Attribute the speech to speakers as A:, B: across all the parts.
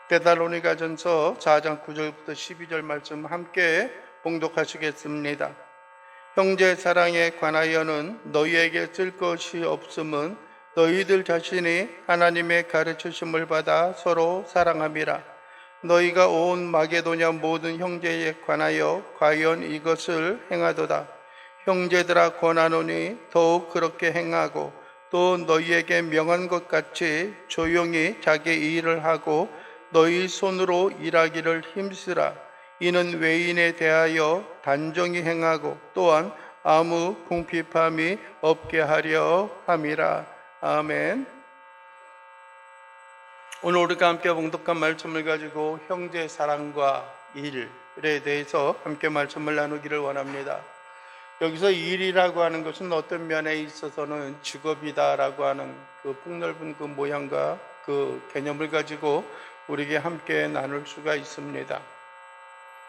A: 데살로니가전서 4장 9절부터 12절 말씀 함께 봉독하시겠습니다. 형제 사랑에 관하여는 너희에게 쓸 것이 없음은 너희들 자신이 하나님의 가르치심을 받아 서로 사랑함이라. 너희가 온 마게도냐 모든 형제에 관하여 과연 이것을 행하도다. 형제들아 권하노니 더욱 그렇게 행하고 또 너희에게 명한 것 같이 조용히 자기 일을 하고 너희 손으로 일하기를 힘쓰라. 이는 외인에 대하여 단정히 행하고 또한 아무 궁핍함이 없게 하려 함이라. 아멘. 오늘 우리가 함께 봉독한 말씀을 가지고 형제 사랑과 일에 대해서 함께 말씀을 나누기를 원합니다. 여기서 일이라고 하는 것은 어떤 면에 있어서는 직업이다라고 하는 그 폭넓은 그 모양과 그 개념을 가지고 우리에게 함께 나눌 수가 있습니다.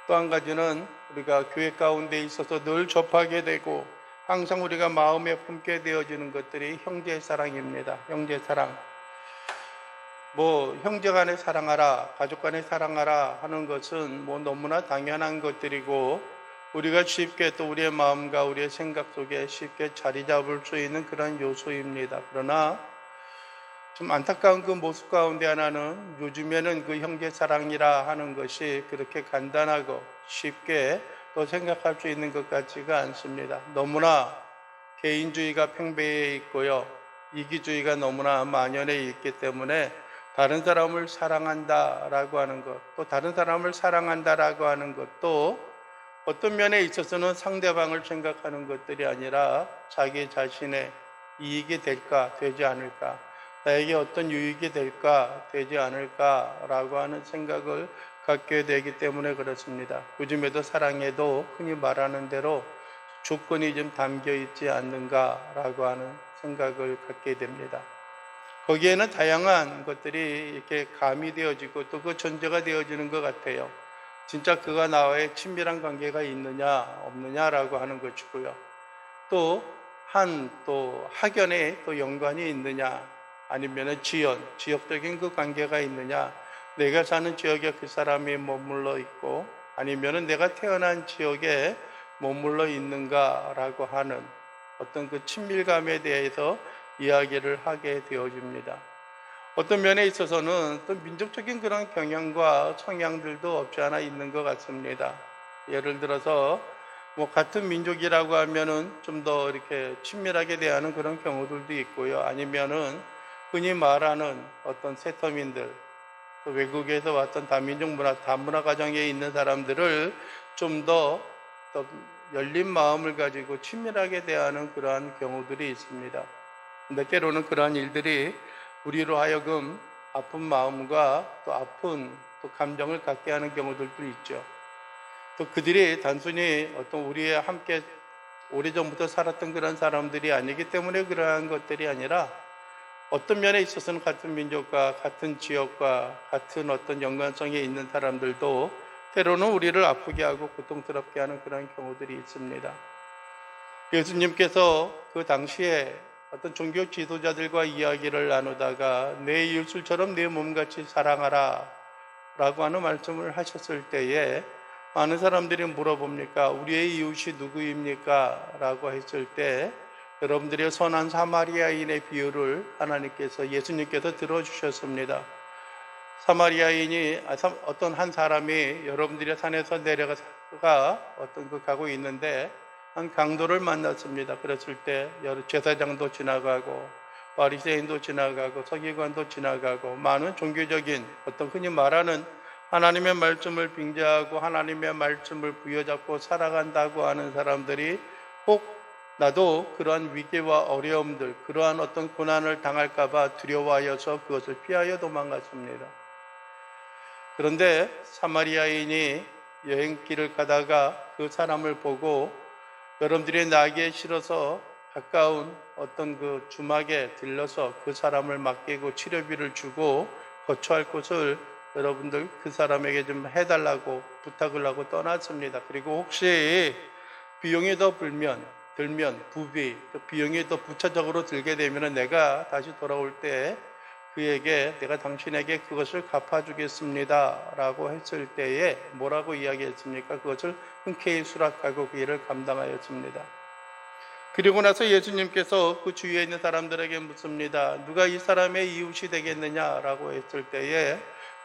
A: 또 한 가지는 우리가 교회 가운데 있어서 늘 접하게 되고 항상 우리가 마음에 품게 되어지는 것들이 형제 사랑입니다. 형제 사랑. 형제 간에 사랑하라, 가족 간에 사랑하라 하는 것은 너무나 당연한 것들이고 우리가 쉽게 또 우리의 마음과 우리의 생각 속에 쉽게 자리 잡을 수 있는 그런 요소입니다. 그러나 좀 안타까운 그 모습 가운데 하나는 요즘에는 그 형제 사랑이라 하는 것이 그렇게 간단하고 쉽게 또 생각할 수 있는 것 같지가 않습니다. 너무나 개인주의가 팽배해 있고요. 이기주의가 너무나 만연해 있기 때문에 다른 사람을 사랑한다라고 하는 것, 또 다른 사람을 사랑한다라고 하는 것도 어떤 면에 있어서는 상대방을 생각하는 것들이 아니라 자기 자신의 이익이 될까 되지 않을까, 나에게 어떤 유익이 될까 되지 않을까라고 하는 생각을 갖게 되기 때문에 그렇습니다. 요즘에도 사랑에도 흔히 말하는 대로 조건이 좀 담겨 있지 않는가라고 하는 생각을 갖게 됩니다. 거기에는 다양한 것들이 이렇게 가미되어지고 또 그 전제가 되어지는 것 같아요. 진짜 그가 나와의 친밀한 관계가 있느냐 없느냐라고 하는 것이고요. 또 학연에 또 연관이 있느냐, 아니면 지역적인 그 관계가 있느냐, 내가 사는 지역에 그 사람이 머물러 있고 아니면 내가 태어난 지역에 머물러 있는가라고 하는 어떤 그 친밀감에 대해서 이야기를 하게 되어집니다. 어떤 면에 있어서는 또 민족적인 그런 경향과 성향들도 없지 않아 있는 것 같습니다. 예를 들어서 같은 민족이라고 하면은 좀 더 이렇게 친밀하게 대하는 그런 경우들도 있고요. 아니면은 흔히 말하는 어떤 세터민들, 또 외국에서 왔던 다문화 가정에 있는 사람들을 좀 더 열린 마음을 가지고 친밀하게 대하는 그러한 경우들이 있습니다. 근데 때로는 그러한 일들이 우리로 하여금 아픈 마음과 또 아픈 감정을 갖게 하는 경우들도 있죠. 또 그들이 단순히 어떤 우리의 함께 오래전부터 살았던 그런 사람들이 아니기 때문에 그러한 것들이 아니라 어떤 면에 있어서는 같은 민족과 같은 지역과 같은 어떤 연관성이 있는 사람들도 때로는 우리를 아프게 하고 고통스럽게 하는 그런 경우들이 있습니다. 예수님께서 그 당시에 어떤 종교 지도자들과 이야기를 나누다가 내 이웃을처럼 내 몸같이 사랑하라 라고 하는 말씀을 하셨을 때에 많은 사람들이 물어봅니까? 우리의 이웃이 누구입니까? 라고 했을 때 여러분들의 선한 사마리아인의 비유를 예수님께서 들어주셨습니다. 사마리아인이 어떤 한 사람이 여러분들의 산에서 내려가 가고 있는데 한 강도를 만났습니다. 그랬을 때 제사장도 지나가고 바리새인도 지나가고 서기관도 지나가고 많은 종교적인 흔히 말하는 하나님의 말씀을 빙자하고 하나님의 말씀을 부여잡고 살아간다고 하는 사람들이 혹 나도 그러한 위기와 어려움들, 그러한 어떤 고난을 당할까 봐 두려워하여서 그것을 피하여 도망갔습니다. 그런데 사마리아인이 여행길을 가다가 그 사람을 보고 여러분들이 나귀에 실어서 가까운 어떤 그 주막에 들러서 그 사람을 맡기고 치료비를 주고 거처할 곳을 여러분들 그 사람에게 좀 해달라고 부탁을 하고 떠났습니다. 그리고 혹시 비용이 더 들면 비용이 더 부차적으로 들게 되면 내가 다시 돌아올 때 그에게 내가 당신에게 그것을 갚아주겠습니다 라고 했을 때에 뭐라고 이야기했습니까? 그것을 흔쾌히 수락하고 그 일을 감당하였습니다. 그리고 나서 예수님께서 그 주위에 있는 사람들에게 묻습니다. 누가 이 사람의 이웃이 되겠느냐라고 했을 때에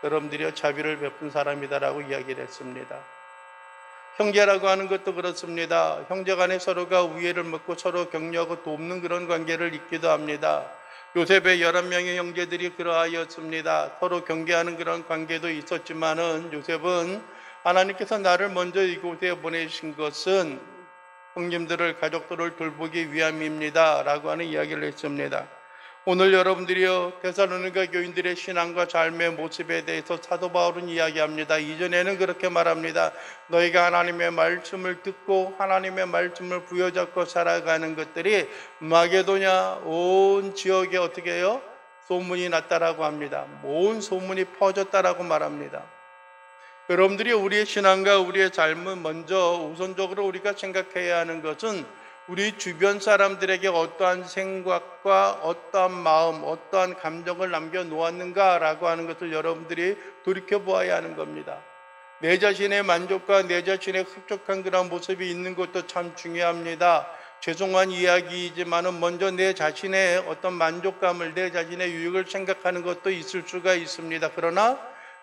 A: 여러분들이 자비를 베푼 사람이다라고 이야기를 했습니다. 형제라고 하는 것도 그렇습니다. 형제간에 서로가 우애를 먹고 서로 격려하고 돕는 그런 관계를 잇기도 합니다. 요셉의 11명의 형제들이 그러하였습니다. 서로 경계하는 그런 관계도 있었지만은 요셉은 하나님께서 나를 먼저 이곳에 보내신 것은 형님들을, 가족들을 돌보기 위함입니다 라고 하는 이야기를 했습니다. 오늘 여러분들이요, 데살로니가 교인들의 신앙과 삶의 모습에 대해서 사도 바울은 이야기합니다. 이전에는 그렇게 말합니다. 너희가 하나님의 말씀을 듣고 하나님의 말씀을 부여잡고 살아가는 것들이 마게도냐 온 지역에 어떻게 해요? 소문이 났다라고 합니다. 온 소문이 퍼졌다라고 말합니다. 여러분들이 우리의 신앙과 우리의 삶은 먼저 우선적으로 우리가 생각해야 하는 것은 우리 주변 사람들에게 어떠한 생각과 어떠한 마음, 어떠한 감정을 남겨놓았는가라고 하는 것을 여러분들이 돌이켜보아야 하는 겁니다. 내 자신의 만족과 내 자신의 흡족한 그런 모습이 있는 것도 참 중요합니다. 죄송한 이야기이지만 먼저 내 자신의 어떤 만족감을, 내 자신의 유익을 생각하는 것도 있을 수가 있습니다. 그러나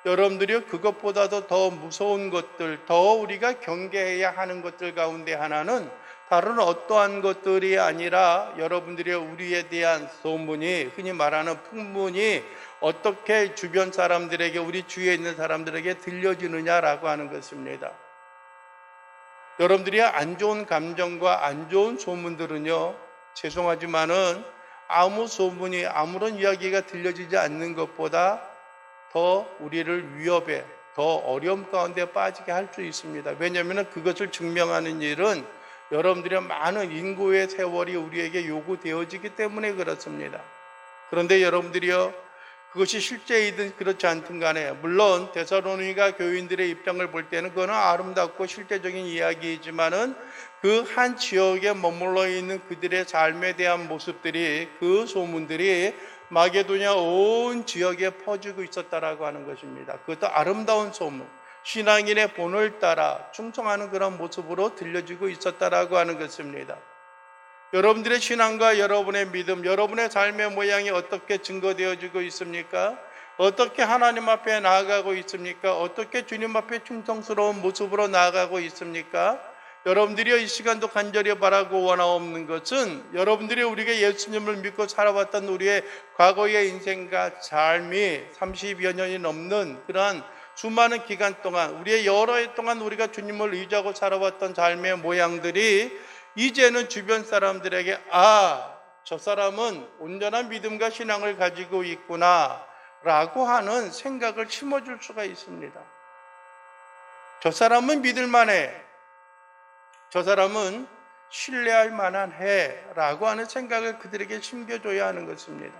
A: 여러분들이 그것보다도 더 무서운 것들, 더 우리가 경계해야 하는 것들 가운데 하나는 다른 어떠한 것들이 아니라 여러분들이 우리에 대한 소문이, 흔히 말하는 풍문이 어떻게 주변 사람들에게, 우리 주위에 있는 사람들에게 들려지느냐라고 하는 것입니다. 여러분들이 안 좋은 감정과 안 좋은 소문들은요, 죄송하지만은 아무 소문이, 아무런 이야기가 들려지지 않는 것보다 더 우리를 위협에, 더 어려움 가운데 빠지게 할 수 있습니다. 왜냐하면 그것을 증명하는 일은 여러분들의 많은 인고의 세월이 우리에게 요구되어지기 때문에 그렇습니다. 그런데 여러분들이요, 그것이 실제이든 그렇지 않든 간에, 물론 데살로니가 교인들의 입장을 볼 때는 그거는 아름답고 실제적인 이야기이지만은 그 한 지역에 머물러 있는 그들의 삶에 대한 모습들이, 그 소문들이 마게도냐 온 지역에 퍼지고 있었다라고 하는 것입니다. 그것도 아름다운 소문, 신앙인의 본을 따라 충성하는 그런 모습으로 들려지고 있었다라고 하는 것입니다. 여러분들의 신앙과 여러분의 믿음, 여러분의 삶의 모양이 어떻게 증거되어지고 있습니까? 어떻게 하나님 앞에 나아가고 있습니까? 어떻게 주님 앞에 충성스러운 모습으로 나아가고 있습니까? 여러분들이 이 시간도 간절히 바라고 원하옵는 것은 여러분들이 우리가 예수님을 믿고 살아왔던 우리의 과거의 인생과 삶이 30여 년이 넘는 그러한 수많은 기간 동안, 우리의 여러 해 동안 우리가 주님을 의지하고 살아왔던 삶의 모양들이 이제는 주변 사람들에게 저 사람은 온전한 믿음과 신앙을 가지고 있구나 라고 하는 생각을 심어줄 수가 있습니다. 저 사람은 믿을만해, 저 사람은 신뢰할 만해 라고 하는 생각을 그들에게 심겨줘야 하는 것입니다.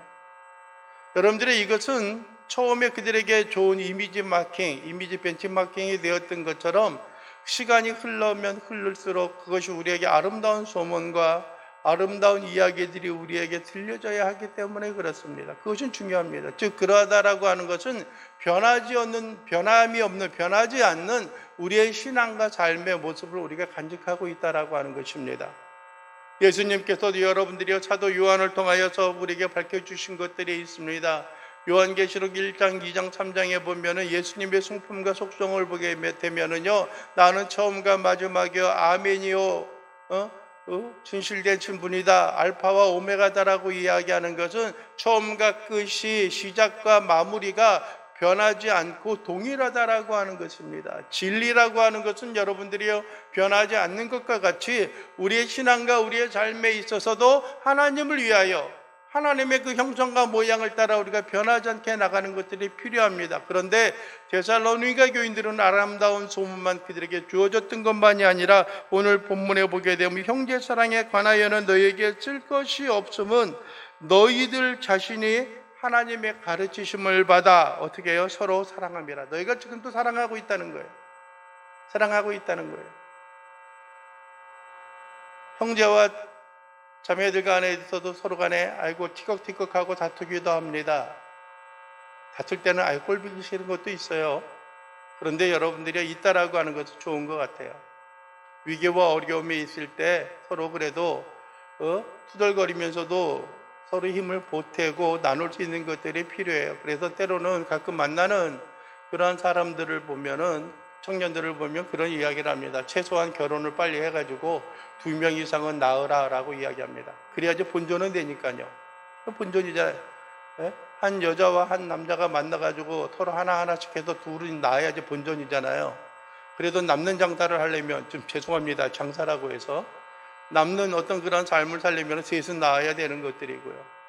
A: 여러분들의 이것은 처음에 그들에게 좋은 이미지 마킹, 이미지 벤치마킹이 되었던 것처럼 시간이 흘러면 흘를수록 그것이 우리에게 아름다운 소문과 아름다운 이야기들이 우리에게 들려져야 하기 때문에 그렇습니다. 그것은 중요합니다. 즉 그러하다라고 하는 것은 변하지 않는 우리의 신앙과 삶의 모습을 우리가 간직하고 있다라고 하는 것입니다. 예수님께서도 여러분들이 사도 요한을 통하여서 우리에게 밝혀주신 것들이 있습니다. 요한계시록 1장, 2장, 3장에 보면은 예수님의 성품과 속성을 보게 되면은요, 나는 처음과 마지막이요, 아멘이요, 진실된 분이다, 알파와 오메가다라고 이야기하는 것은 처음과 끝이, 시작과 마무리가 변하지 않고 동일하다라고 하는 것입니다. 진리라고 하는 것은 여러분들이요, 변하지 않는 것과 같이 우리의 신앙과 우리의 삶에 있어서도 하나님을 위하여 하나님의 그 형상과 모양을 따라 우리가 변하지 않게 나가는 것들이 필요합니다. 그런데 데살로니가 교인들은 아름다운 소문만 그들에게 주어졌던 것만이 아니라 오늘 본문에 보게 되면 형제 사랑에 관하여는 너희에게 쓸 것이 없음은 너희들 자신이 하나님의 가르치심을 받아 어떻게 해요? 서로 사랑함이라. 너희가 지금도 사랑하고 있다는 거예요. 사랑하고 있다는 거예요. 형제와 자매들 간에 있어도 서로 간에 티격태격하고 다투기도 합니다. 다툴 때는 아예 꼴 보기 싫은 것도 있어요. 그런데 여러분들이 있다라고 하는 것은 좋은 것 같아요. 위기와 어려움이 있을 때 서로 그래도 투덜거리면서도 서로 힘을 보태고 나눌 수 있는 것들이 필요해요. 그래서 때로는 가끔 만나는 그러한 사람들을 보면은, 청년들을 보면 그런 이야기를 합니다. 최소한 결혼을 빨리 해가지고 2명 이상은 낳으라라고 이야기합니다. 그래야지 본전은 되니까요. 본전이잖아요. 예? 한 여자와 한 남자가 만나가지고 서로 하나하나씩 해서 둘이 낳아야지 본전이잖아요. 그래도 남는 장사를 하려면, 좀 죄송합니다, 장사라고 해서 남는 어떤 그런 삶을 살려면 셋은 낳아야 되는 것들이고요.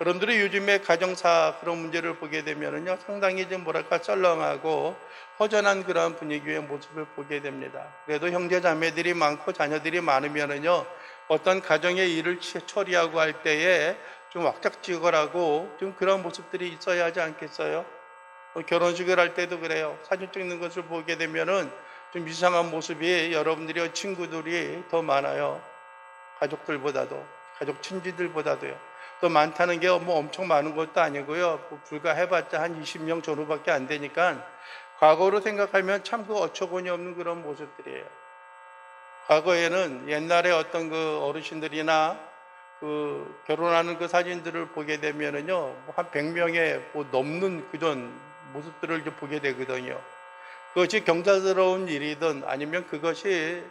A: 여러분들이 요즘에 가정사 그런 문제를 보게 되면은요, 상당히 좀 뭐랄까 썰렁하고 허전한 그런 분위기의 모습을 보게 됩니다. 그래도 형제 자매들이 많고 자녀들이 많으면은요, 어떤 가정의 일을 처리하고 할 때에 좀 왁작지껄하고 좀 그런 모습들이 있어야 하지 않겠어요? 결혼식을 할 때도 그래요. 사진 찍는 것을 보게 되면은 좀 이상한 모습이, 여러분들이 친구들이 더 많아요. 가족들보다도, 가족 친지들보다도요. 또 많다는 게 뭐 엄청 많은 것도 아니고요. 불과 해봤자 한 20명 전후밖에 안 되니까 과거로 생각하면 참 그 어처구니 없는 그런 모습들이에요. 과거에는 옛날에 어떤 그 어르신들이나 그 결혼하는 그 사진들을 보게 되면은요, 한 100명에 뭐 넘는 그런 모습들을 좀 보게 되거든요. 그것이 경사스러운 일이든 아니면 그것이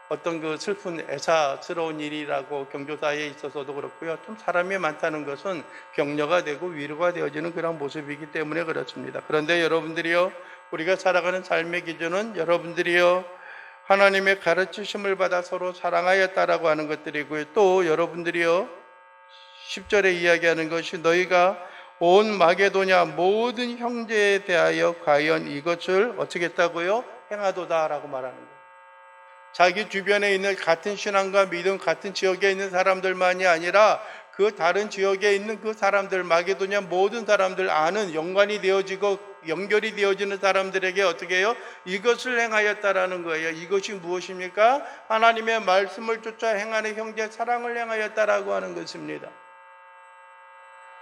A: 어떤 그 슬픈 애사스러운 일이라고 경조사에 있어서도 그렇고요. 좀 사람이 많다는 것은 격려가 되고 위로가 되어지는 그런 모습이기 때문에 그렇습니다. 그런데 여러분들이요, 우리가 살아가는 삶의 기준은 여러분들이요, 하나님의 가르치심을 받아 서로 사랑하였다라고 하는 것들이고요. 또 여러분들이요, 10절에 이야기하는 것이 너희가 온 마게도냐 모든 형제에 대하여 과연 이것을 어떻게 했다고요? 행하도다라고 말하는 거예요. 자기 주변에 있는 같은 신앙과 믿음, 같은 지역에 있는 사람들만이 아니라 그 다른 지역에 있는 그 사람들, 마게도냐 모든 사람들, 아는 연관이 되어지고 연결이 되어지는 사람들에게 어떻게 해요? 이것을 행하였다라는 거예요. 이것이 무엇입니까? 하나님의 말씀을 쫓아 행하는 형제 사랑을 행하였다라고 하는 것입니다.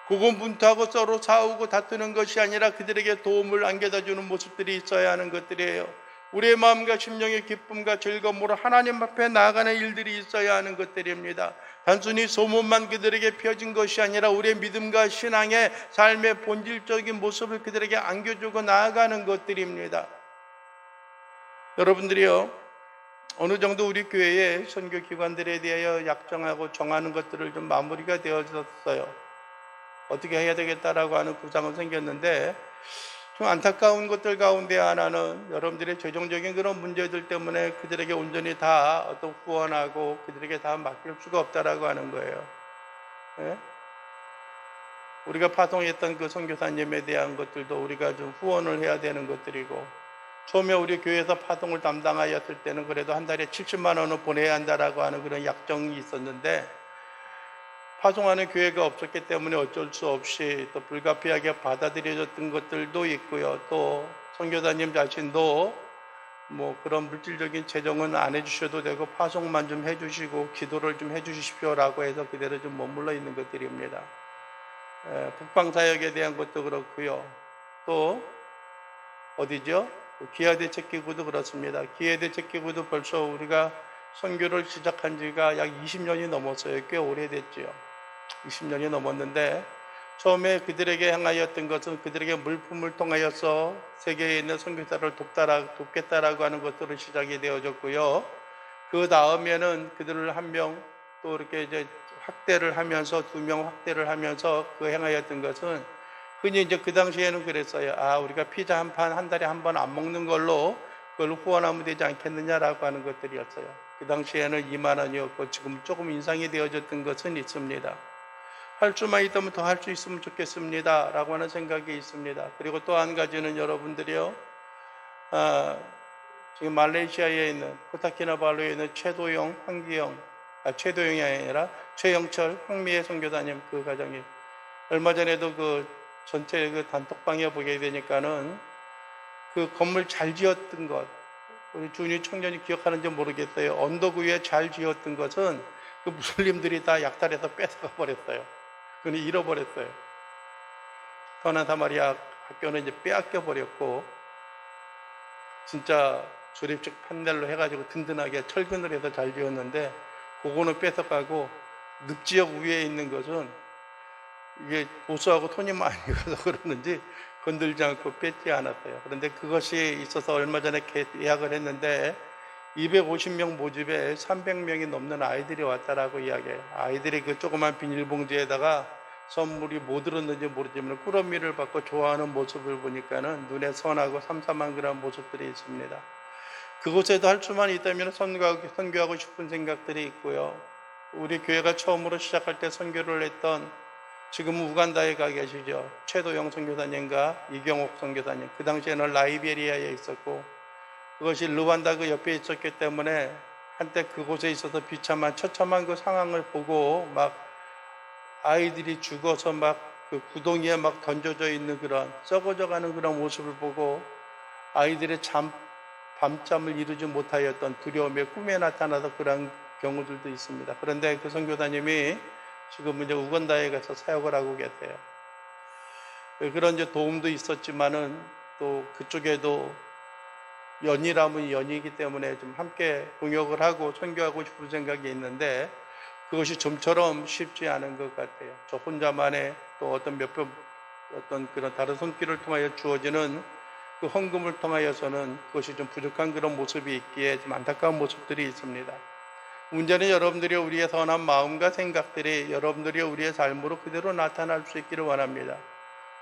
A: 고군분투하고 서로 싸우고 다투는 것이 아니라 그들에게 도움을 안겨다주는 모습들이 있어야 하는 것들이에요. 우리의 마음과 심령의 기쁨과 즐거움으로 하나님 앞에 나아가는 일들이 있어야 하는 것들입니다. 단순히 소문만 그들에게 펴진 것이 아니라 우리의 믿음과 신앙의 삶의 본질적인 모습을 그들에게 안겨주고 나아가는 것들입니다. 여러분들이요, 어느 정도 우리 교회의 선교기관들에 대하여 약정하고 정하는 것들을 좀 마무리가 되어졌어요. 어떻게 해야 되겠다라고 하는 구상은 생겼는데, 좀 안타까운 것들 가운데 하나는 여러분들의 최종적인 그런 문제들 때문에 그들에게 온전히 다 어떤 후원하고 그들에게 다 맡길 수가 없다라고 하는 거예요. 네? 우리가 파송했던 그 선교사님에 대한 것들도 우리가 좀 후원을 해야 되는 것들이고, 처음에 우리 교회에서 파송을 담당하였을 때는 그래도 한 달에 70만 원을 보내야 한다라고 하는 그런 약정이 있었는데, 파송하는 교회가 없었기 때문에 어쩔 수 없이 또 불가피하게 받아들여졌던 것들도 있고요. 또 선교사님 자신도 뭐 그런 물질적인 재정은 안 해주셔도 되고 파송만 좀 해주시고 기도를 좀 해주십시오라고 해서 그대로 좀 머물러 있는 것들입니다. 북방사역에 대한 것도 그렇고요. 또 어디죠? 기아대책기구도 그렇습니다. 기아대책기구도 벌써 우리가 선교를 시작한 지가 약 20년이 넘었어요. 꽤 오래됐죠. 20년이 넘었는데, 처음에 그들에게 행하였던 것은 그들에게 물품을 통하여서 세계에 있는 선교사를 돕겠다라고 하는 것으로 시작이 되어졌고요. 그 다음에는 그들을 한 명 또 이렇게 이제 확대를 하면서 2명 확대를 하면서 그 행하였던 것은 흔히 이제 그 당시에는 그랬어요. 우리가 피자 한 판 한 달에 한 번 안 먹는 걸로 그걸 후원하면 되지 않겠느냐라고 하는 것들이었어요. 그 당시에는 2만 원이었고 지금 조금 인상이 되어졌던 것은 있습니다. 할 수만 있다면 더 할 수 있으면 좋겠습니다 라고 하는 생각이 있습니다. 그리고 또 한 가지는 여러분들이요, 지금 말레이시아에 있는 코타키나발루에 있는 최도영, 황기영, 최도영이 아니라 최영철, 황미애 선교사님 그 가정이 얼마 전에도 그 전체 그 단톡방에 보게 되니까는 그 건물 잘 지었던 것, 우리 주니 청년이 기억하는지 모르겠어요. 언덕 위에 잘 지었던 것은 그 무슬림들이 다 약탈해서 뺏어가 버렸어요. 그건 잃어버렸어요. 떠난 사마리아 학교는 이제 빼앗겨 버렸고, 진짜 조립식 판넬로 해가지고 든든하게 철근을 해서 잘 지었는데 그거는 뺏어가고, 늪지역 위에 있는 것은 이게 보수하고 돈이 많이 가서 그러는지 건들지 않고 뺏지 않았어요. 그런데 그것이 있어서 얼마 전에 예약을 했는데 250명 모집에 300명이 넘는 아이들이 왔다라고 이야기해요. 아이들이 그 조그만 비닐봉지에다가 선물이 뭐 들었는지 모르지만 꾸러미를 받고 좋아하는 모습을 보니까는 눈에 선하고 삼삼한 그런 모습들이 있습니다. 그곳에도 할 수만 있다면 선교하고 싶은 생각들이 있고요. 우리 교회가 처음으로 시작할 때 선교를 했던, 지금은 우간다에 가 계시죠, 최도영 선교사님과 이경옥 선교사님, 그 당시에는 라이베리아에 있었고 그것이 르완다 그 옆에 있었기 때문에 한때 그곳에 있어서 비참한 처참한 그 상황을 보고 막 아이들이 죽어서 막 그 구덩이에 막 던져져 있는 그런 썩어져 가는 그런 모습을 보고 아이들의 밤잠을 이루지 못하였던 두려움의 꿈에 나타나서 그런 경우들도 있습니다. 그런데 그 선교사님이 지금 이제 우간다에 가서 사역을 하고 계세요. 그런 이제 도움도 있었지만은 또 그쪽에도 연이라면 연이기 때문에 좀 함께 동역을 하고 선교하고 싶은 생각이 있는데 그것이 좀처럼 쉽지 않은 것 같아요. 저 혼자만의 또 어떤 어떤 그런 다른 손길을 통하여 주어지는 그 헌금을 통하여서는 그것이 좀 부족한 그런 모습이 있기에 좀 안타까운 모습들이 있습니다. 문제는 여러분들이 우리의 선한 마음과 생각들이 여러분들이 우리의 삶으로 그대로 나타날 수 있기를 원합니다.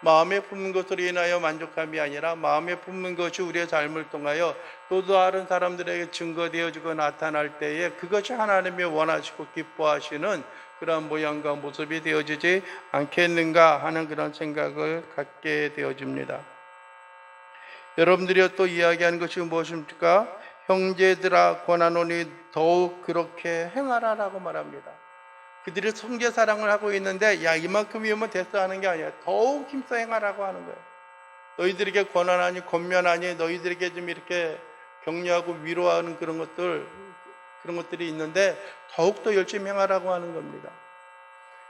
A: 마음에 품는 것으로 인하여 만족함이 아니라 마음에 품는 것이 우리의 삶을 통하여 또 다른 사람들에게 증거되어지고 나타날 때에 그것이 하나님이 원하시고 기뻐하시는 그런 모양과 모습이 되어지지 않겠는가 하는 그런 생각을 갖게 되어집니다. 여러분들이 또 이야기하는 것이 무엇입니까? 형제들아 권하노니 더욱 그렇게 행하라라고 말합니다. 그들이 성제 사랑을 하고 있는데 야 이만큼이면 됐어 하는 게 아니라 더욱 힘써 행하라고 하는 거예요. 너희들에게 권하나니 권면하니 너희들에게 좀 이렇게 격려하고 위로하는 그런 것들이 있는데 더욱더 열심히 행하라고 하는 겁니다.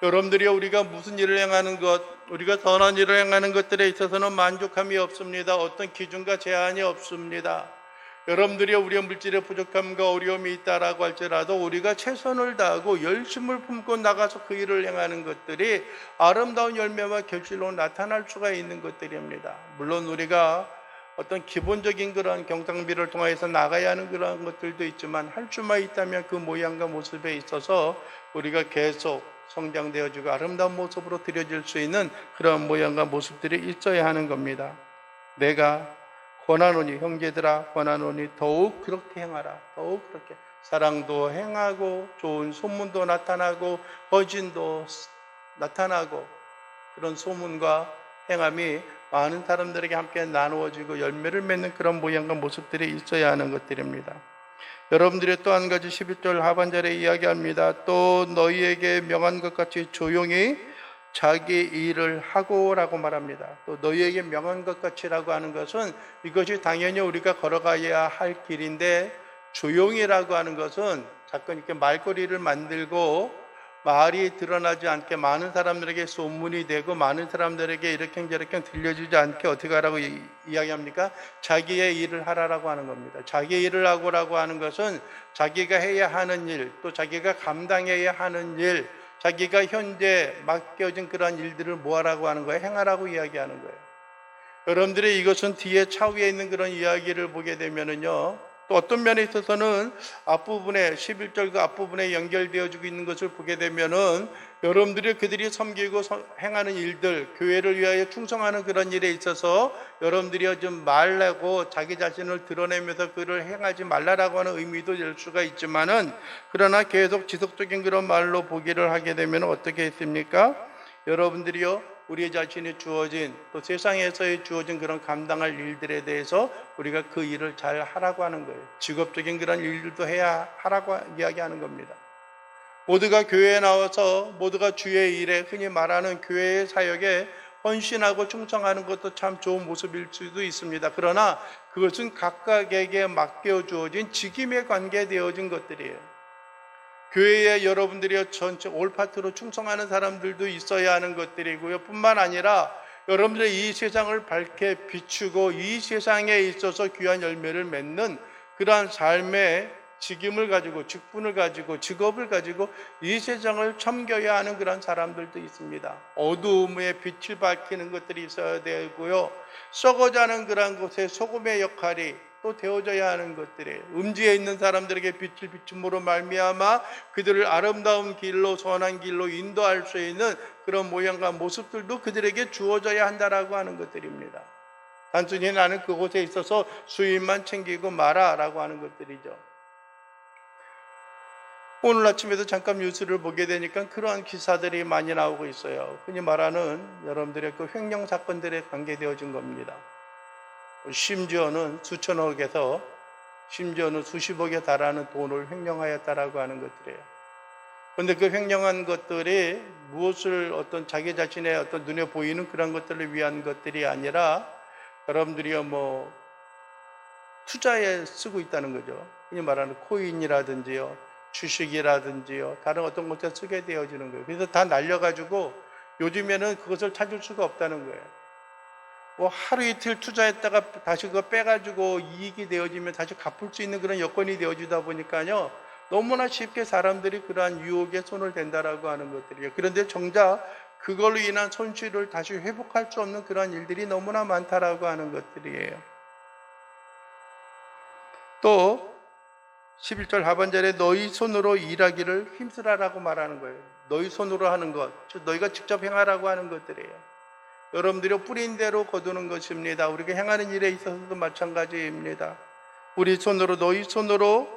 A: 여러분들이 우리가 무슨 일을 행하는 것, 우리가 선한 일을 행하는 것들에 있어서는 만족함이 없습니다. 어떤 기준과 제한이 없습니다. 여러분들이 우리의 물질의 부족함과 어려움이 있다라고 할지라도 우리가 최선을 다하고 열심을 품고 나가서 그 일을 행하는 것들이 아름다운 열매와 결실로 나타날 수가 있는 것들입니다. 물론 우리가 어떤 기본적인 그런 경상비를 통해서 나가야 하는 그런 것들도 있지만 할 수만 있다면 그 모양과 모습에 있어서 우리가 계속 성장되어지고 아름다운 모습으로 드려질 수 있는 그런 모양과 모습들이 있어야 하는 겁니다. 내가 권하노니 형제들아 권하노니 더욱 그렇게 행하라. 더욱 그렇게 사랑도 행하고 좋은 소문도 나타나고 헌신도 나타나고 그런 소문과 행함이 많은 사람들에게 함께 나누어지고 열매를 맺는 그런 모양과 모습들이 있어야 하는 것들입니다. 여러분들이 또 한 가지 11절 하반절에 이야기합니다. 또 너희에게 명한 것 같이 조용히 자기 일을 하고라고 말합니다. 또 너희에게 명한 것 같이라고 하는 것은 이것이 당연히 우리가 걸어가야 할 길인데 조용히라고 하는 것은 자꾸 이렇게 말거리를 만들고 말이 드러나지 않게 많은 사람들에게 소문이 되고 많은 사람들에게 이렇게 저렇게 들려주지 않게 어떻게 하라고 이야기합니까? 자기의 일을 하라라고 하는 겁니다. 자기의 일을 하고라고 하는 것은 자기가 해야 하는 일, 또 자기가 감당해야 하는 일, 자기가 현재 맡겨진 그런 일들을 뭐하라고 하는 거예요? 행하라고 이야기하는 거예요. 여러분들이 이것은 뒤에 차후에 있는 그런 이야기를 보게 되면은요, 또 어떤 면에 있어서는 앞부분에 11절 그 앞부분에 연결되어지고 있는 것을 보게 되면은 여러분들이 그들이 섬기고 행하는 일들, 교회를 위하여 충성하는 그런 일에 있어서 여러분들이 좀 말라고 자기 자신을 드러내면서 그를 행하지 말라라고 하는 의미도 될 수가 있지만은 그러나 계속 지속적인 그런 말로 보기를 하게 되면 어떻게 했습니까? 여러분들이요 우리 자신이 주어진 또 세상에서의 주어진 그런 감당할 일들에 대해서 우리가 그 일을 잘 하라고 하는 거예요. 직업적인 그런 일들도 해야 하라고 이야기하는 겁니다. 모두가 교회에 나와서 모두가 주의 일에 흔히 말하는 교회의 사역에 헌신하고 충성하는 것도 참 좋은 모습일 수도 있습니다. 그러나 그것은 각각에게 맡겨 주어진 직임에 관계되어진 것들이에요. 교회에 여러분들이 전체 올파트로 충성하는 사람들도 있어야 하는 것들이고요. 뿐만 아니라 여러분들의 이 세상을 밝게 비추고 이 세상에 있어서 귀한 열매를 맺는 그러한 삶의 직임을 가지고 직분을 가지고 직업을 가지고 이 세상을 섬겨야 하는 그런 사람들도 있습니다. 어두움에 빛을 밝히는 것들이 있어야 되고요. 썩어가는 그런 곳에 소금의 역할이 또 되어져야 하는 것들이, 음지에 있는 사람들에게 빛을 비춤으로 말미암아 그들을 아름다운 길로, 선한 길로 인도할 수 있는 그런 모양과 모습들도 그들에게 주어져야 한다라고 하는 것들입니다. 단순히 나는 그곳에 있어서 수입만 챙기고 마라라고 하는 것들이죠. 오늘 아침에도 잠깐 뉴스를 보게 되니까 그러한 기사들이 많이 나오고 있어요. 흔히 말하는 여러분들의 그 횡령 사건들에 관계되어진 겁니다. 심지어는 수천억에서 심지어는 수십억에 달하는 돈을 횡령하였다라고 하는 것들이에요. 그런데 그 횡령한 것들이 무엇을 어떤 자기 자신의 어떤 눈에 보이는 그런 것들을 위한 것들이 아니라 여러분들이요 투자에 쓰고 있다는 거죠. 흔히 말하는 코인이라든지요, 주식이라든지요, 다른 어떤 것에 쓰게 되어지는 거예요. 그래서 다 날려가지고 요즘에는 그것을 찾을 수가 없다는 거예요. 하루 이틀 투자했다가 다시 그거 빼가지고 이익이 되어지면 다시 갚을 수 있는 그런 여건이 되어지다 보니까요, 너무나 쉽게 사람들이 그러한 유혹에 손을 댄다라고 하는 것들이에요. 그런데 정작 그걸로 인한 손실을 다시 회복할 수 없는 그런 일들이 너무나 많다라고 하는 것들이에요. 또 11절 하반절에 너희 손으로 일하기를 힘쓰라라고 말하는 거예요. 너희 손으로 하는 것, 즉 너희가 직접 행하라고 하는 것들이에요. 여러분들이 뿌린 대로 거두는 것입니다. 우리가 행하는 일에 있어서도 마찬가지입니다. 우리 손으로, 너희 손으로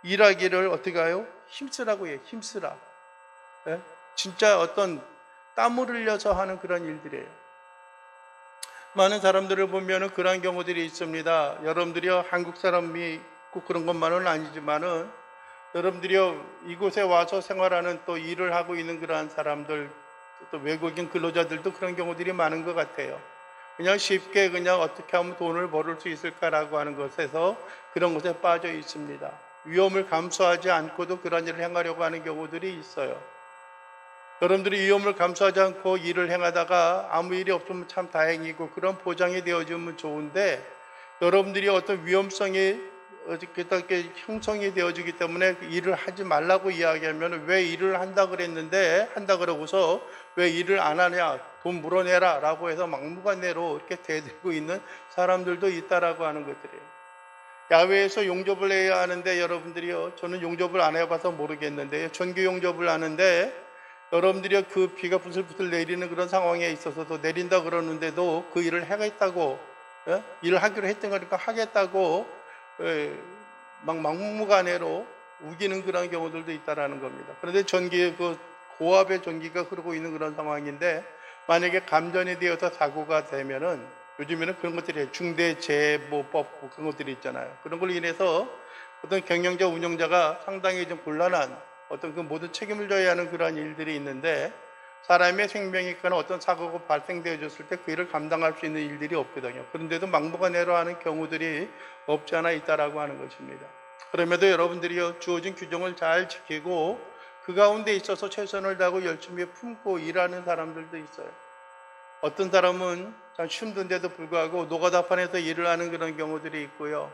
A: 일하기를 어떻게 해요? 힘쓰라고 해요. 힘쓰라. 네? 진짜 어떤 땀을 흘려서 하는 그런 일들이에요. 많은 사람들을 보면 그런 경우들이 있습니다. 여러분들이 한국 사람이 꼭 그런 것만은 아니지만은 여러분들이 이곳에 와서 생활하는 또 일을 하고 있는 그러한 사람들, 또 외국인 근로자들도 그런 경우들이 많은 것 같아요. 그냥 쉽게 그냥 어떻게 하면 돈을 벌을 수 있을까라고 하는 것에서 그런 것에 빠져 있습니다. 위험을 감수하지 않고도 그런 일을 행하려고 하는 경우들이 있어요. 여러분들이 위험을 감수하지 않고 일을 행하다가 아무 일이 없으면 참 다행이고 그런 보장이 되어지면 좋은데, 여러분들이 어떤 위험성이 어떻게 형성이 되어지기 때문에 일을 하지 말라고 이야기하면 왜 일을 한다 그랬는데 한다 그러고서 왜 일을 안 하냐, 돈 물어내라 라고 해서 막무가내로 이렇게 대들고 있는 사람들도 있다라고 하는 것들이에요. 야외에서 용접을 해야 하는데 여러분들이요, 저는 용접을 안 해봐서 모르겠는데요, 전기 용접을 하는데 여러분들이 그 비가 부슬부슬 내리는 그런 상황에 있어서도 내린다 그러는데도 그 일을 하겠다고, 일을 하기로 했던 거니까 하겠다고 막무가내로 우기는 그런 경우들도 있다라는 겁니다. 그런데 그 고압의 전기가 흐르고 있는 그런 상황인데, 만약에 감전이 되어서 사고가 되면은 요즘에는 그런 것들이 중대재해보호법 그런 것들이 있잖아요. 그런 걸로 인해서 어떤 경영자, 운영자가 상당히 좀 곤란한 어떤 그 모든 책임을 져야 하는 그런 일들이 있는데, 사람의 생명이 있거나 어떤 사고가 발생되어졌을 때 그 일을 감당할 수 있는 일들이 없거든요. 그런데도 막무가내로 하는 경우들이 없지 않아 있다라고 하는 것입니다. 그럼에도 여러분들이 주어진 규정을 잘 지키고 그 가운데 있어서 최선을 다하고 열심히 품고 일하는 사람들도 있어요. 어떤 사람은 참 힘든데도 불구하고 노가다판에서 일을 하는 그런 경우들이 있고요.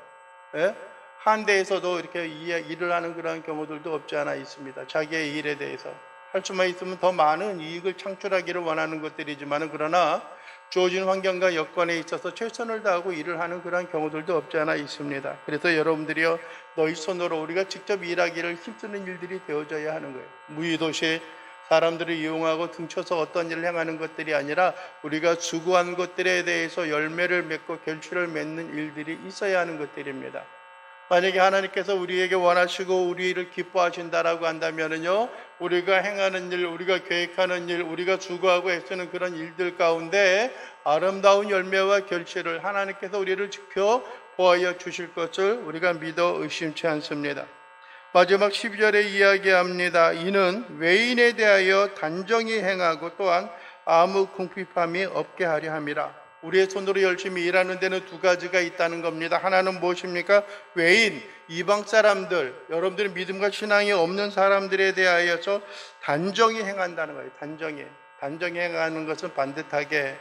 A: 한대에서도 이렇게 일을 하는 그런 경우들도 없지 않아 있습니다. 자기의 일에 대해서 할 수만 있으면 더 많은 이익을 창출하기를 원하는 것들이지만, 그러나 주어진 환경과 여건에 있어서 최선을 다하고 일을 하는 그런 경우들도 없지 않아 있습니다. 그래서 여러분들이요, 너희 손으로 우리가 직접 일하기를 힘쓰는 일들이 되어져야 하는 거예요. 무의도시 사람들을 이용하고 등쳐서 어떤 일을 행하는 것들이 아니라 우리가 수고한 것들에 대해서 열매를 맺고 결실을 맺는 일들이 있어야 하는 것들입니다. 만약에 하나님께서 우리에게 원하시고 우리를 기뻐하신다라고 한다면은요, 우리가 행하는 일, 우리가 계획하는 일, 우리가 수고하고 애쓰는 그런 일들 가운데 아름다운 열매와 결실을 하나님께서 우리를 지켜 보호하여 주실 것을 우리가 믿어 의심치 않습니다. 마지막 12절에 이야기합니다. 이는 외인에 대하여 단정히 행하고 또한 아무 궁핍함이 없게 하려 함이라. 우리의 손으로 열심히 일하는 데는 두 가지가 있다는 겁니다. 하나는 무엇입니까? 외인, 이방 사람들, 여러분들의 믿음과 신앙이 없는 사람들에 대하여서 단정히 행한다는 거예요. 단정히 행하는 것은 반듯하게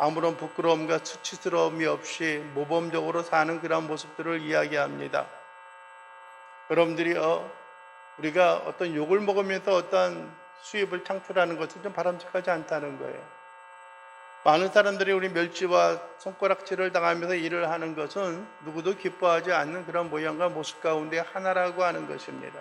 A: 아무런 부끄러움과 수치스러움이 없이 모범적으로 사는 그런 모습들을 이야기합니다. 여러분들이요, 우리가 어떤 욕을 먹으면서 어떤 수입을 창출하는 것은 좀 바람직하지 않다는 거예요. 많은 사람들이 우리 멸시와 손가락질을 당하면서 일을 하는 것은 누구도 기뻐하지 않는 그런 모양과 모습 가운데 하나라고 하는 것입니다.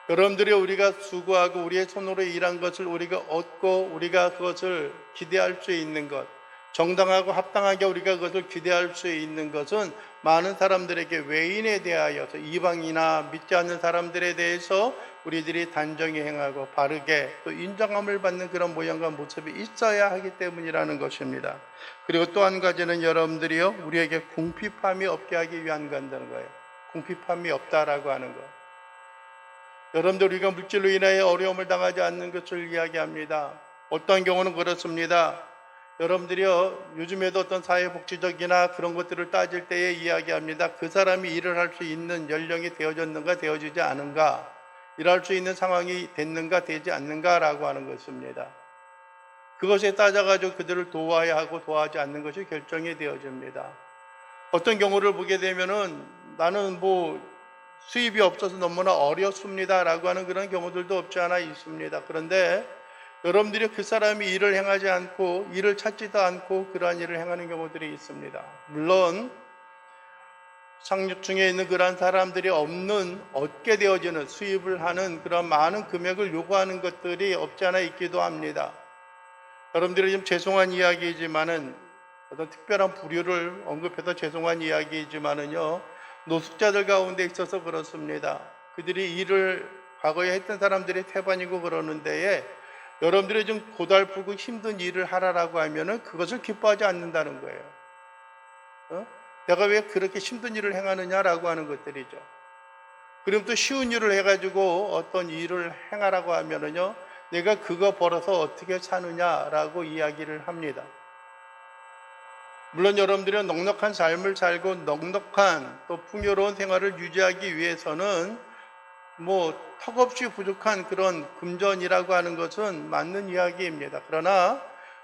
A: 여러분들이 우리가 수고하고 우리의 손으로 일한 것을 우리가 얻고 우리가 그것을 기대할 수 있는 것, 정당하고 합당하게 우리가 그것을 기대할 수 있는 것은 많은 사람들에게 외인에 대하여서 이방이나 믿지 않는 사람들에 대해서 우리들이 단정히 행하고 바르게 또 인정함을 받는 그런 모양과 모습이 있어야 하기 때문이라는 것입니다. 그리고 또 한 가지는 여러분들이요, 우리에게 궁핍함이 없게 하기 위한 건다는 거예요. 궁핍함이 없다라고 하는 것. 여러분들, 우리가 물질로 인하여 어려움을 당하지 않는 것을 이야기합니다. 어떤 경우는 그렇습니다. 여러분들이요, 요즘에도 어떤 사회복지적이나 그런 것들을 따질 때에 이야기합니다. 그 사람이 일을 할 수 있는 연령이 되어졌는가 되어지지 않은가, 일할 수 있는 상황이 됐는가 되지 않는가라고 하는 것입니다. 그것에 따져가지고 그들을 도와야 하고 도와하지 않는 것이 결정이 되어집니다. 어떤 경우를 보게 되면은 나는 수입이 없어서 너무나 어렵습니다라고 하는 그런 경우들도 없지 않아 있습니다. 그런데 여러분들이 그 사람이 일을 행하지 않고 일을 찾지도 않고 그러한 일을 행하는 경우들이 있습니다. 물론 상류층에 있는 그러한 사람들이 얻게 되어지는 수입을 하는 그런 많은 금액을 요구하는 것들이 없지 않아 있기도 합니다. 여러분들이 좀 죄송한 이야기이지만은, 어떤 특별한 부류를 언급해서 죄송한 이야기이지만은요, 노숙자들 가운데 있어서 그렇습니다. 그들이 일을 과거에 했던 사람들이 태반이고 그러는 데에 여러분들이 좀 고달프고 힘든 일을 하라라고 하면은 그것을 기뻐하지 않는다는 거예요. 내가 왜 그렇게 힘든 일을 행하느냐라고 하는 것들이죠. 그럼 또 쉬운 일을 해가지고 어떤 일을 행하라고 하면은요, 내가 그거 벌어서 어떻게 사느냐라고 이야기를 합니다. 물론 여러분들은 넉넉한 삶을 살고 넉넉한 또 풍요로운 생활을 유지하기 위해서는 턱없이 부족한 그런 금전이라고 하는 것은 맞는 이야기입니다. 그러나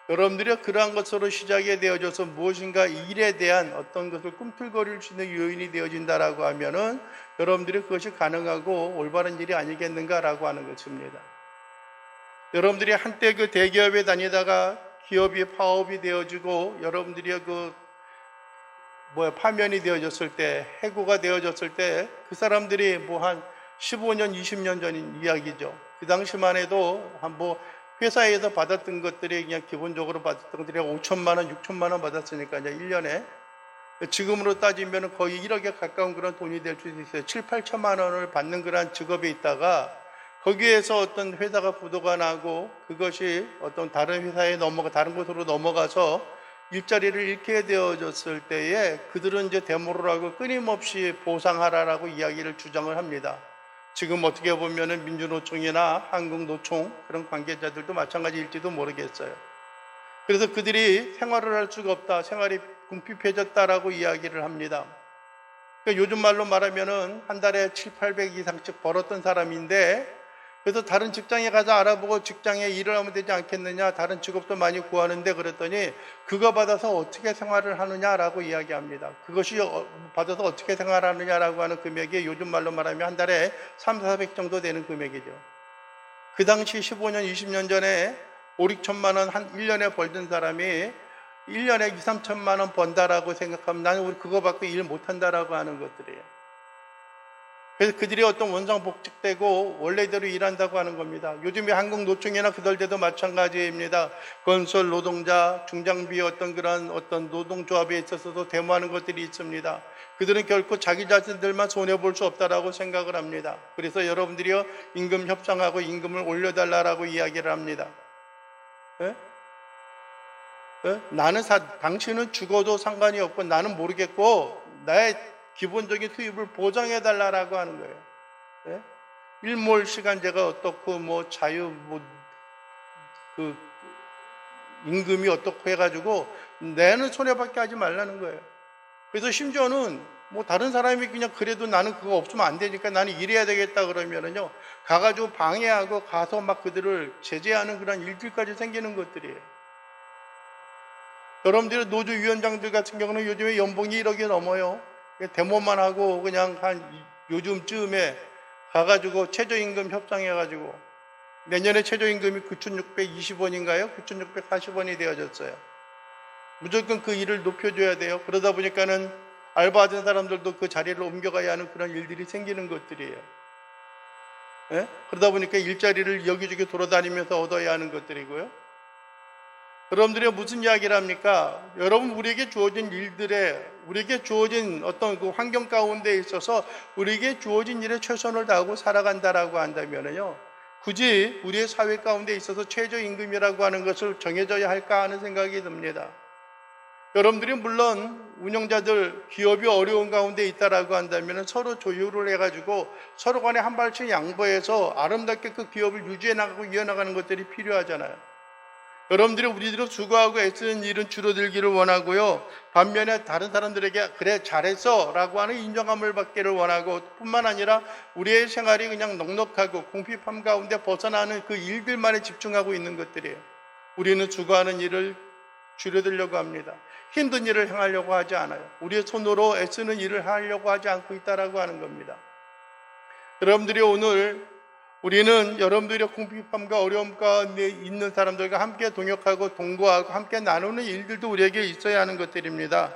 A: 여러분들이 그러한 것으로 시작이 되어져서 무엇인가 일에 대한 어떤 것을 꿈틀거릴 수 있는 요인이 되어진다라고 하면은 여러분들이 그것이 가능하고 올바른 일이 아니겠는가라고 하는 것입니다. 여러분들이 한때 그 대기업에 다니다가 기업이 파업이 되어지고 여러분들이 파면이 되어졌을 때, 해고가 되어졌을 때 그 사람들이 한 15년, 20년 전인 이야기죠. 그 당시만 해도 회사에서 받았던 것들이 그냥 기본적으로 받았던 것들이 5천만 원, 6천만 원 받았으니까 이제 1년에 지금으로 따지면 거의 1억에 가까운 그런 돈이 될 수 있어요. 7, 8천만 원을 받는 그런 직업에 있다가 거기에서 어떤 회사가 부도가 나고 그것이 어떤 다른 회사에 다른 곳으로 넘어가서 일자리를 잃게 되어졌을 때에 그들은 이제 데모를 하고 끊임없이 보상하라라고 이야기를 주장을 합니다. 지금 어떻게 보면은 민주노총이나 한국노총 그런 관계자들도 마찬가지일지도 모르겠어요. 그래서 그들이 생활을 할 수가 없다, 생활이 궁핍해졌다라고 이야기를 합니다. 그러니까 요즘 말로 말하면은 한 달에 7, 800 이상씩 벌었던 사람인데, 그래서 다른 직장에 가서 알아보고 직장에 일을 하면 되지 않겠느냐, 다른 직업도 많이 구하는데, 그랬더니 그거 받아서 어떻게 생활을 하느냐라고 이야기합니다. 그것이 받아서 어떻게 생활하느냐라고 하는 금액이 요즘 말로 말하면 한 달에 3, 400 정도 되는 금액이죠. 그 당시 15년, 20년 전에 5, 6천만 원 한 1년에 벌던 사람이 1년에 2, 3천만 원 번다라고 생각하면 나는 그거 받고 일 못한다라고 하는 것들이에요. 그래서 그들이 어떤 원상복직되고 원래대로 일한다고 하는 겁니다. 요즘에 한국노총이나 그들도 마찬가지입니다. 건설 노동자, 중장비 그런 노동조합에 있어서도 데모하는 것들이 있습니다. 그들은 결코 자기 자신들만 손해볼 수 없다라고 생각을 합니다. 그래서 여러분들이요, 임금 협상하고 임금을 올려달라고 이야기를 합니다. 네? 나는 당신은 죽어도 상관이 없고 나는 모르겠고 나의 기본적인 수입을 보장해달라고 하는 거예요. 네? 일몰 시간제가 어떻고 임금이 어떻고 해가지고 내는 손해받게 하지 말라는 거예요. 그래서 심지어는 다른 사람이 그냥 그래도 나는 그거 없으면 안 되니까 나는 일해야 되겠다 그러면은요, 가가지고 방해하고 가서 그들을 제재하는 그런 일들까지 생기는 것들이에요. 여러분들의 노조위원장들 같은 경우는 요즘에 연봉이 1억이 넘어요. 데모만 하고 그냥 한 요즘쯤에 가가지고 최저임금 협상해가지고 내년에 최저임금이 9,620원인가요? 9,640원이 되어졌어요. 무조건 그 일을 높여줘야 돼요. 그러다 보니까는 알바하는 사람들도 그 자리를 옮겨가야 하는 그런 일들이 생기는 것들이에요. 예? 그러다 보니까 일자리를 여기저기 돌아다니면서 얻어야 하는 것들이고요. 여러분들이 무슨 이야기를 합니까? 여러분, 우리에게 주어진 일들에, 우리에게 주어진 어떤 그 환경 가운데 있어서 우리에게 주어진 일에 최선을 다하고 살아간다라고 한다면요, 굳이 우리의 사회 가운데 있어서 최저임금이라고 하는 것을 정해져야 할까 하는 생각이 듭니다. 여러분들이 물론 운영자들, 기업이 어려운 가운데 있다라고 한다면 서로 조율을 해가지고 서로 간에 한 발씩 양보해서 아름답게 그 기업을 유지해 나가고 이어나가는 것들이 필요하잖아요. 여러분들이 우리들이 수고하고 애쓰는 일은 줄어들기를 원하고요. 반면에 다른 사람들에게 그래 잘했어 라고 하는 인정함을 받기를 원하고, 뿐만 아니라 우리의 생활이 그냥 넉넉하고 궁핍함 가운데 벗어나는 그 일들만에 집중하고 있는 것들이에요. 우리는 수고하는 일을 줄여들려고 합니다. 힘든 일을 행하려고 하지 않아요. 우리의 손으로 애쓰는 일을 하려고 하지 않고 있다라고 하는 겁니다. 여러분들이 오늘 우리는 여러분들의 궁핍함과 어려움 가운데 있는 사람들과 함께 동역하고 동거하고 함께 나누는 일들도 우리에게 있어야 하는 것들입니다.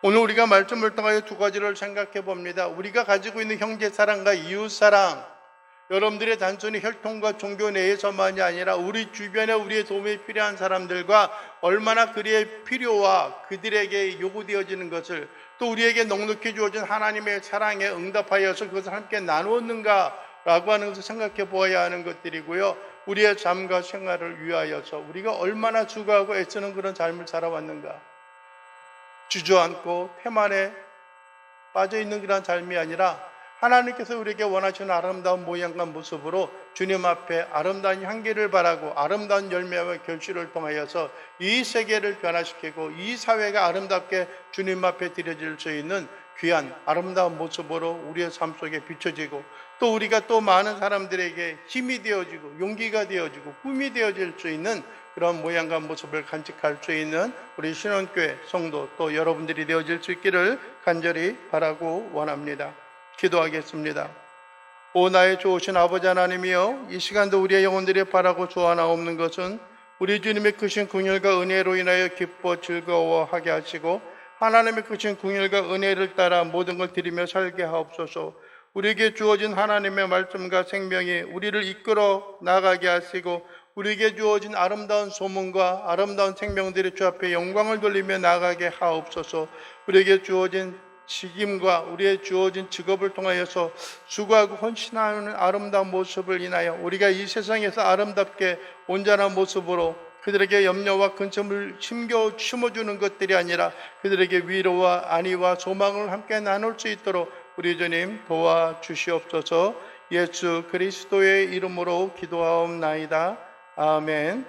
A: 오늘 우리가 말씀을 통하여 두 가지를 생각해 봅니다. 우리가 가지고 있는 형제 사랑과 이웃 사랑, 여러분들의 단순히 혈통과 종교 내에서만이 아니라 우리 주변에 우리의 도움이 필요한 사람들과 얼마나 그리의 필요와 그들에게 요구되어지는 것을 또 우리에게 넉넉히 주어진 하나님의 사랑에 응답하여서 그것을 함께 나누었는가 라고 하는 것을 생각해 보아야 하는 것들이고요. 우리의 삶과 생활을 위하여서 우리가 얼마나 수고하고 애쓰는 그런 삶을 살아왔는가. 주저앉고 태만에 빠져있는 그런 삶이 아니라 하나님께서 우리에게 원하시는 아름다운 모양과 모습으로 주님 앞에 아름다운 향기를 바라고 아름다운 열매와 결실을 통하여서 이 세계를 변화시키고 이 사회가 아름답게 주님 앞에 드려질 수 있는 귀한 아름다운 모습으로 우리의 삶 속에 비춰지고, 또 우리가 또 많은 사람들에게 힘이 되어지고 용기가 되어지고 꿈이 되어질 수 있는 그런 모양과 모습을 간직할 수 있는 우리 신원교회 성도 또 여러분들이 되어질 수 있기를 간절히 바라고 원합니다. 기도하겠습니다. 오 나의 좋으신 아버지 하나님이여, 이 시간도 우리의 영혼들이 바라고 좋아하옵는 것은 우리 주님의 크신 긍휼과 은혜로 인하여 기뻐 즐거워하게 하시고 하나님의 크신 긍휼과 은혜를 따라 모든 걸 드리며 살게 하옵소서. 우리에게 주어진 하나님의 말씀과 생명이 우리를 이끌어 나가게 하시고 우리에게 주어진 아름다운 소문과 아름다운 생명들이 주 앞에 영광을 돌리며 나가게 하옵소서. 우리에게 주어진 직임과 우리의 주어진 직업을 통하여서 수고하고 헌신하는 아름다운 모습을 인하여 우리가 이 세상에서 아름답게 온전한 모습으로 그들에게 염려와 근심을 심어주는 것들이 아니라 그들에게 위로와 안위와 소망을 함께 나눌 수 있도록 우리 주님 도와주시옵소서. 예수 그리스도의 이름으로 기도하옵나이다. 아멘.